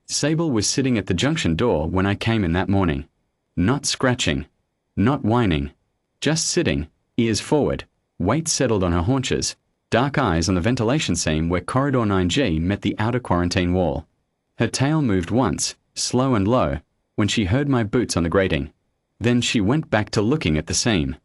Sable was sitting at the junction door when I came in that morning. Not scratching. Not whining. Just sitting, ears forward, weight settled on her haunches, dark eyes on the ventilation seam where corridor 9G met the outer quarantine wall. Her tail moved once, slow and low, when she heard my boots on the grating. Then she went back to looking at the seam.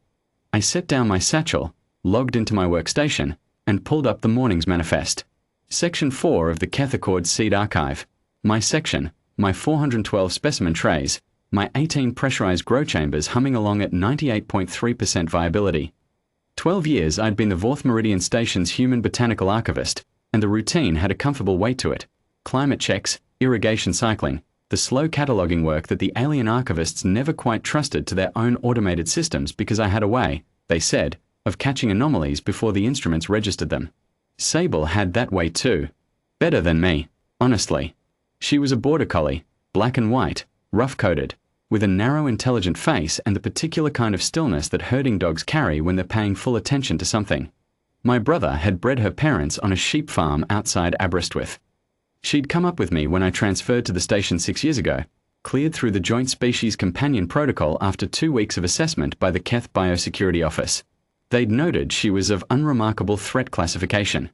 I set down my satchel, logged into my workstation, and pulled up the morning's manifest. Section 4 of the Keth Accord Seed Archive. My section, my 412 specimen trays, my 18 pressurized grow chambers humming along at 98.3% viability. 12 years I'd been the Vorth Meridian Station's human botanical archivist, and the routine had a comfortable weight to it. Climate checks, irrigation cycling, the slow cataloguing work that the alien archivists never quite trusted to their own automated systems because I had a way, they said, of catching anomalies before the instruments registered them. Sable had that way too. Better than me, honestly. She was a Border Collie, black and white, rough-coated, with a narrow, intelligent face and the particular kind of stillness that herding dogs carry when they're paying full attention to something. My brother had bred her parents on a sheep farm outside Aberystwyth. She'd come up with me when I transferred to the station 6 years ago, cleared through the Joint Species Companion Protocol after 2 weeks of assessment by the Keth Biosecurity Office. They'd noted she was of unremarkable threat classification.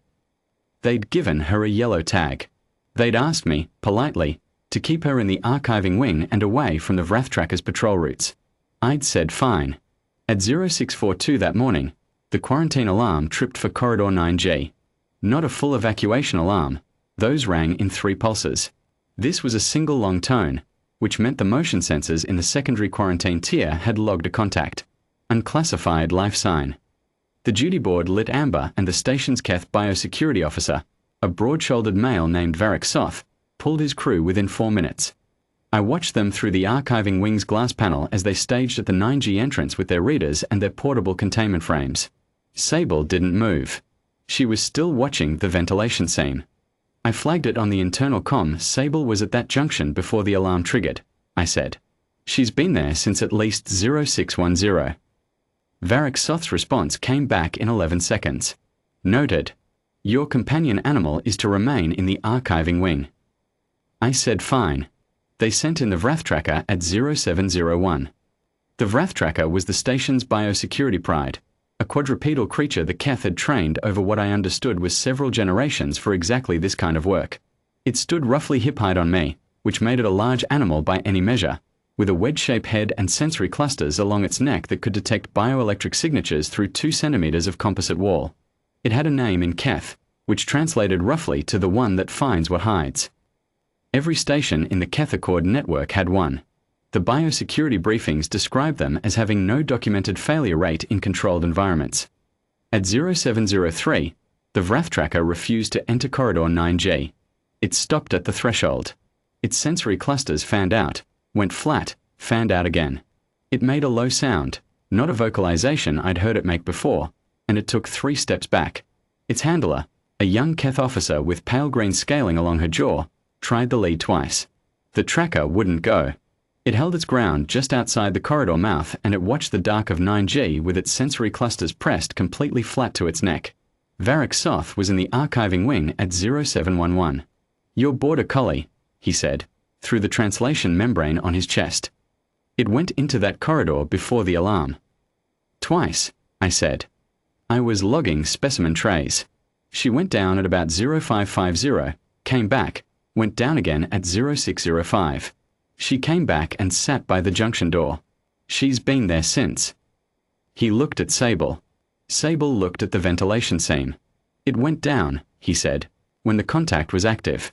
They'd given her a yellow tag. They'd asked me, politely, to keep her in the archiving wing and away from the Vrath Tracker's patrol routes. I'd said fine. At 0642 that morning, the quarantine alarm tripped for corridor 9G. Not a full evacuation alarm. Those rang in 3 pulses. This was a single long tone, which meant the motion sensors in the secondary quarantine tier had logged a contact. Unclassified life sign. The duty board lit amber and the station's Keth biosecurity officer, a broad-shouldered male named Varric Soth, pulled his crew within 4 minutes. I watched them through the archiving wing's glass panel as they staged at the 9G entrance with their readers and their portable containment frames. Sable didn't move. She was still watching the ventilation seam. I flagged it on the internal comm. Sable was at that junction before the alarm triggered, I said. She's been there since at least 0610. Varric Soth's response came back in 11 seconds. Noted. Your companion animal is to remain in the archiving wing. I said fine. They sent in the Vrath Tracker at 0701. The Vrath Tracker was the station's biosecurity pride, a quadrupedal creature the Keth had trained over what I understood was several generations for exactly this kind of work. It stood roughly hip-height on me, which made it a large animal by any measure, with a wedge-shaped head and sensory clusters along its neck that could detect bioelectric signatures through 2 centimeters of composite wall. It had a name in Keth, which translated roughly to the one that finds what hides. Every station in the Keth Accord network had one. The biosecurity briefings described them as having no documented failure rate in controlled environments. At 0703, the Vrath Tracker refused to enter corridor 9G. It stopped at the threshold. Its sensory clusters fanned out, went flat, fanned out again. It made a low sound, not a vocalization I'd heard it make before, and it took 3 steps back. Its handler, a young Keth officer with pale green scaling along her jaw, tried the lead twice. The tracker wouldn't go. It held its ground just outside the corridor mouth and it watched the dark of 9G with its sensory clusters pressed completely flat to its neck. Varric Soth was in the archiving wing at 0711. Your Border Collie, he said, through the translation membrane on his chest. It went into that corridor before the alarm. Twice, I said. I was logging specimen trays. She went down at about 0550, came back, went down again at 0605. She came back and sat by the junction door. She's been there since. He looked at Sable. Sable looked at the ventilation seam. It went down, he said, when the contact was active.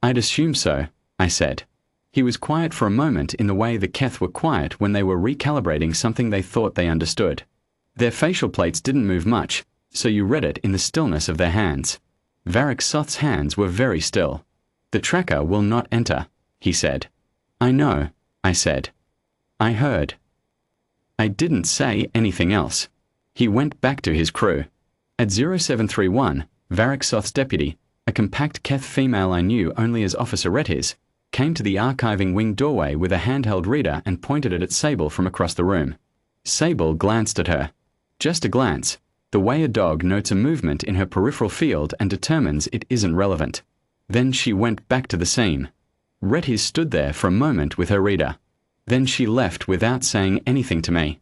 I'd assume so, I said. He was quiet for a moment in the way the Keth were quiet when they were recalibrating something they thought they understood. Their facial plates didn't move much, so you read it in the stillness of their hands. Varric Soth's hands were very still. The tracker will not enter, he said. I know, I said. I heard. I didn't say anything else. He went back to his crew. At 0731, Varric Soth's deputy, a compact Keth female I knew only as Officer Retis, came to the archiving wing doorway with a handheld reader and pointed it at Sable from across the room. Sable glanced at her. Just a glance, the way a dog notes a movement in her peripheral field and determines it isn't relevant. Then she went back to the seam. Retty stood there for a moment with her reader. Then she left without saying anything to me.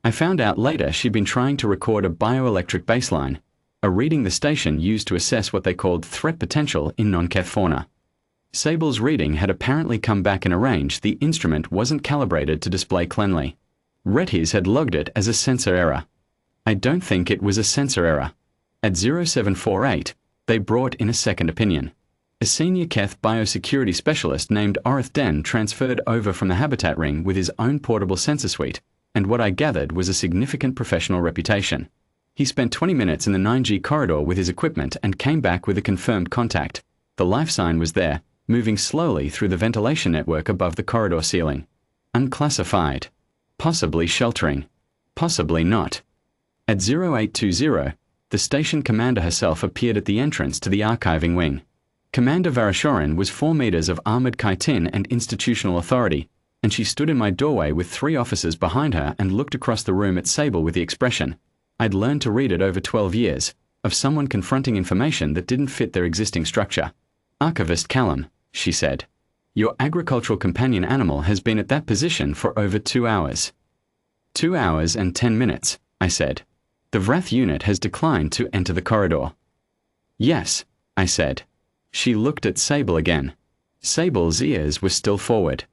I found out later she'd been trying to record a bioelectric baseline, a reading the station used to assess what they called threat potential in non-Keth fauna. Sable's reading had apparently come back in a range the instrument wasn't calibrated to display cleanly. Retty's had logged it as a sensor error. I don't think it was a sensor error. At 0748, they brought in a second opinion. A senior Keth biosecurity specialist named Orith Den transferred over from the habitat ring with his own portable sensor suite, and what I gathered was a significant professional reputation. He spent 20 minutes in the 9G corridor with his equipment and came back with a confirmed contact. The life sign was there, moving slowly through the ventilation network above the corridor ceiling. Unclassified. Possibly sheltering. Possibly not. At 0820, the station commander herself appeared at the entrance to the archiving wing. Commander Varashorin was 4 meters of armored chitin and institutional authority, and she stood in my doorway with 3 officers behind her and looked across the room at Sable with the expression, I'd learned to read it over 12 years, of someone confronting information that didn't fit their existing structure. Archivist Callum, she said. Your agricultural companion animal has been at that position for over 2 hours. 2 hours and 10 minutes, I said. The Vrath unit has declined to enter the corridor. Yes, I said. She looked at Sable again. Sable's ears were still forward.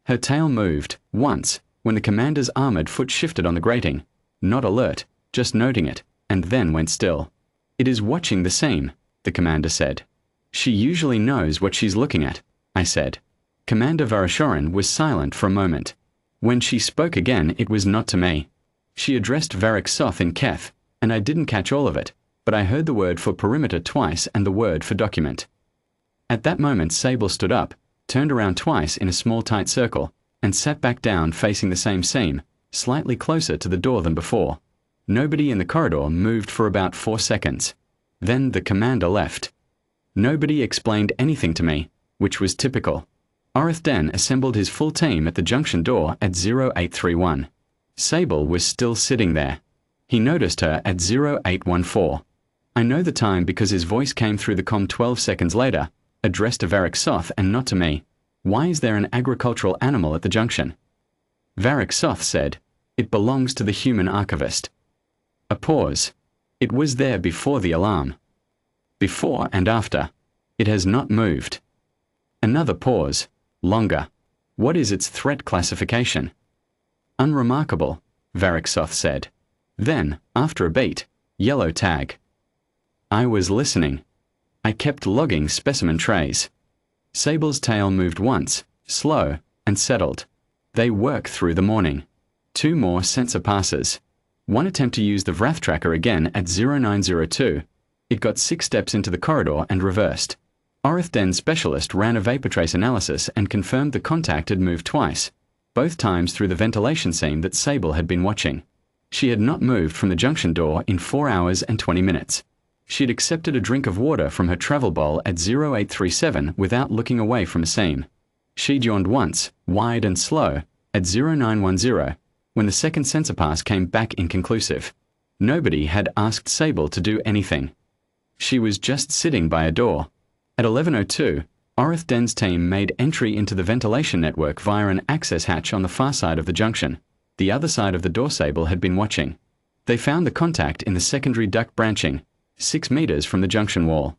Her tail moved, once, when the commander's armored foot shifted on the grating, not alert, just noting it, and then went still. It is watching the scene, the commander said. She usually knows what she's looking at, I said. Commander Varashorin was silent for a moment. When she spoke again, it was not to me. She addressed Varric Soth in Keth, and I didn't catch all of it, but I heard the word for perimeter twice and the word for document. At that moment, Sable stood up, turned around twice in a small tight circle, and sat back down facing the same seam, slightly closer to the door than before. Nobody in the corridor moved for about 4 seconds. Then the commander left. Nobody explained anything to me, which was typical. Orith Den assembled his full team at the junction door at 0831. Sable was still sitting there. He noticed her at 0814. I know the time because his voice came through the comm 12 seconds later, addressed to Varric Soth and not to me. Why is there an agricultural animal at the junction? Varric Soth said, it belongs to the human archivist. A pause. It was there before the alarm. Before and after. It has not moved. Another pause. Longer. What is its threat classification? Unremarkable, Varric Soth said. Then, after a beat, yellow tag. I was listening. I kept logging specimen trays. Sable's tail moved once, slow, and settled. They work through the morning. 2 more sensor passes. One attempt to use the Vrath tracker again at 0902. It got 6 steps into the corridor and reversed. Orith Den's specialist ran a vapor trace analysis and confirmed the contact had moved twice, both times through the ventilation seam that Sable had been watching. She had not moved from the junction door in 4 hours and 20 minutes. She had accepted a drink of water from her travel bowl at 0837 without looking away from a seam. She'd yawned once, wide and slow, at 0910, when the second sensor pass came back inconclusive. Nobody had asked Sable to do anything. She was just sitting by a door. At 1102, Orith Den's team made entry into the ventilation network via an access hatch on the far side of the junction. The other side of the door Sable had been watching. They found the contact in the secondary duct branching, 6 meters from the junction wall.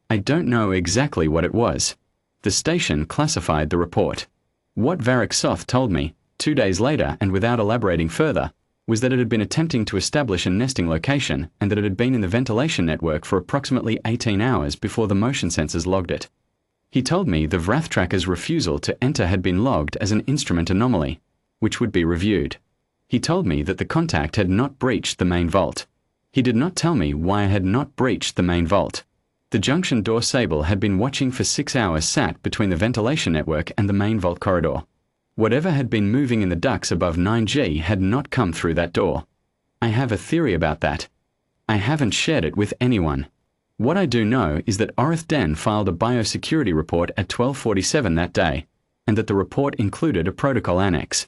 I don't know exactly what it was. The station classified the report. What Varric Soth told me, 2 days later and without elaborating further, was that it had been attempting to establish a nesting location and that it had been in the ventilation network for approximately 18 hours before the motion sensors logged it. He told me the Vrath tracker's refusal to enter had been logged as an instrument anomaly, which would be reviewed. He told me that the contact had not breached the main vault. He did not tell me why I had not breached the main vault. The junction door Sable had been watching for 6 hours sat between the ventilation network and the main vault corridor. Whatever had been moving in the ducts above 9G had not come through that door. I have a theory about that. I haven't shared it with anyone. What I do know is that Orith Den filed a biosecurity report at 12:47 that day, and that the report included a protocol annex.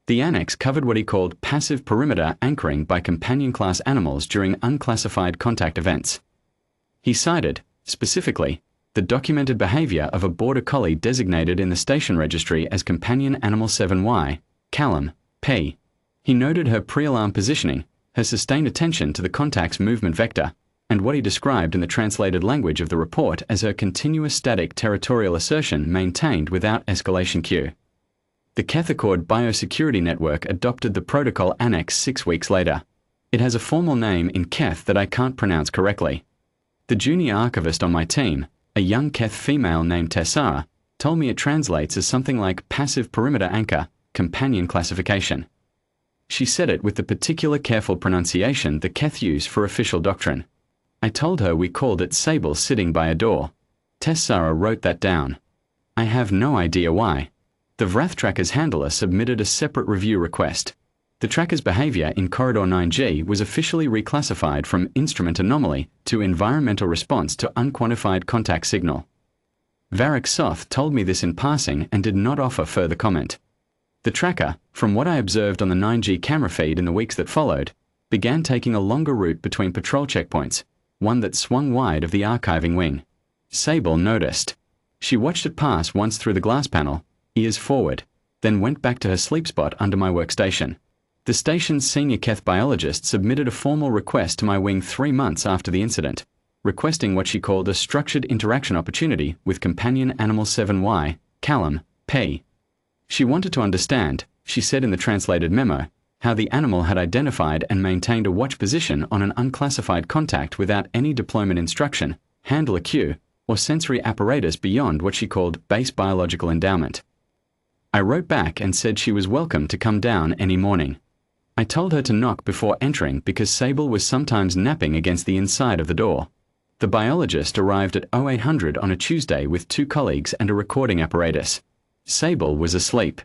The annex covered what he called passive perimeter anchoring by companion class animals during unclassified contact events. He cited, specifically, the documented behavior of a Border Collie designated in the station registry as Companion Animal 7Y, Callum, P. He noted her pre-alarm positioning, her sustained attention to the contact's movement vector, and what he described in the translated language of the report as her continuous static territorial assertion maintained without escalation cue. The Keth Accord biosecurity network adopted the protocol annex 6 weeks later. It has a formal name in Keth that I can't pronounce correctly. The junior archivist on my team, a young Keth female named Tessara, told me it translates as something like passive perimeter anchor, companion classification. She said it with the particular careful pronunciation the Keth use for official doctrine. I told her we called it Sable sitting by a door. Tessara wrote that down. I have no idea why. The Vrath Tracker's handler submitted a separate review request. The tracker's behavior in Corridor 9G was officially reclassified from instrument anomaly to environmental response to unquantified contact signal. Varric Soth told me this in passing and did not offer further comment. The tracker, from what I observed on the 9G camera feed in the weeks that followed, began taking a longer route between patrol checkpoints, one that swung wide of the archiving wing. Sable noticed. She watched it pass once through the glass panel, ears forward, then went back to her sleep spot under my workstation. The station's senior Keth biologist submitted a formal request to my wing 3 months after the incident, requesting what she called a structured interaction opportunity with Companion Animal 7Y, Callum, P. She wanted to understand, she said in the translated memo, how the animal had identified and maintained a watch position on an unclassified contact without any deployment instruction, handler cue, or sensory apparatus beyond what she called base biological endowment. I wrote back and said she was welcome to come down any morning. I told her to knock before entering because Sable was sometimes napping against the inside of the door. The biologist arrived at 0800 on a Tuesday with 2 colleagues and a recording apparatus. Sable was asleep.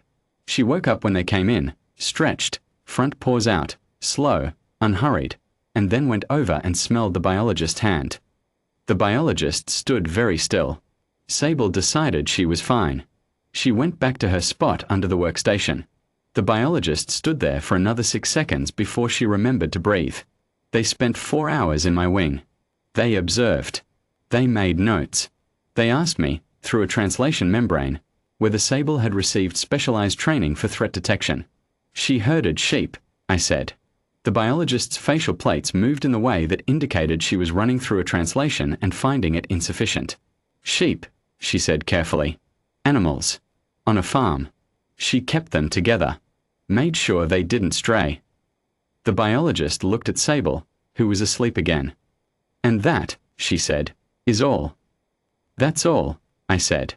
She woke up when they came in, stretched, front paws out, slow, unhurried, and then went over and smelled the biologist's hand. The biologist stood very still. Sable decided she was fine. She went back to her spot under the workstation. The biologist stood there for another 6 seconds before she remembered to breathe. They spent 4 hours in my wing. They observed. They made notes. They asked me, through a translation membrane, whether Sable had received specialized training for threat detection. She herded sheep, I said. The biologist's facial plates moved in the way that indicated she was running through a translation and finding it insufficient. Sheep, she said carefully. Animals. On a farm. She kept them together. Made sure they didn't stray. The biologist looked at Sable, who was asleep again. And that, she said, is all. That's all, I said.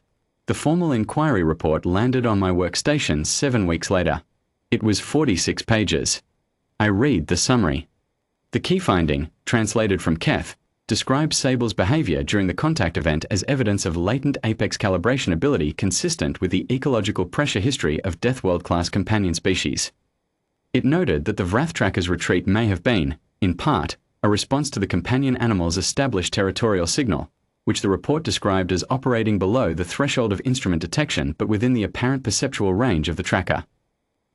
The formal inquiry report landed on my workstation 7 weeks later. It was 46 pages. I read the summary. The key finding, translated from Keth, describes Sable's behavior during the contact event as evidence of latent apex calibration ability consistent with the ecological pressure history of deathworld-class companion species. It noted that the Vrath Tracker's retreat may have been, in part, a response to the companion animal's established territorial signal, which the report described as operating below the threshold of instrument detection but within the apparent perceptual range of the tracker.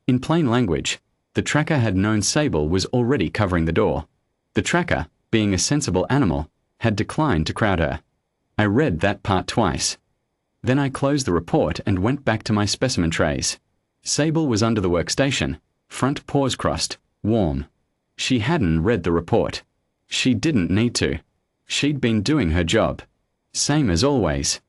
In plain language, the tracker had known Sable was already covering the door. The tracker, being a sensible animal, had declined to crowd her. I read that part twice. Then I closed the report and went back to my specimen trays. Sable was under the workstation, front paws crossed, warm. She hadn't read the report. She didn't need to. She'd been doing her job. Same as always.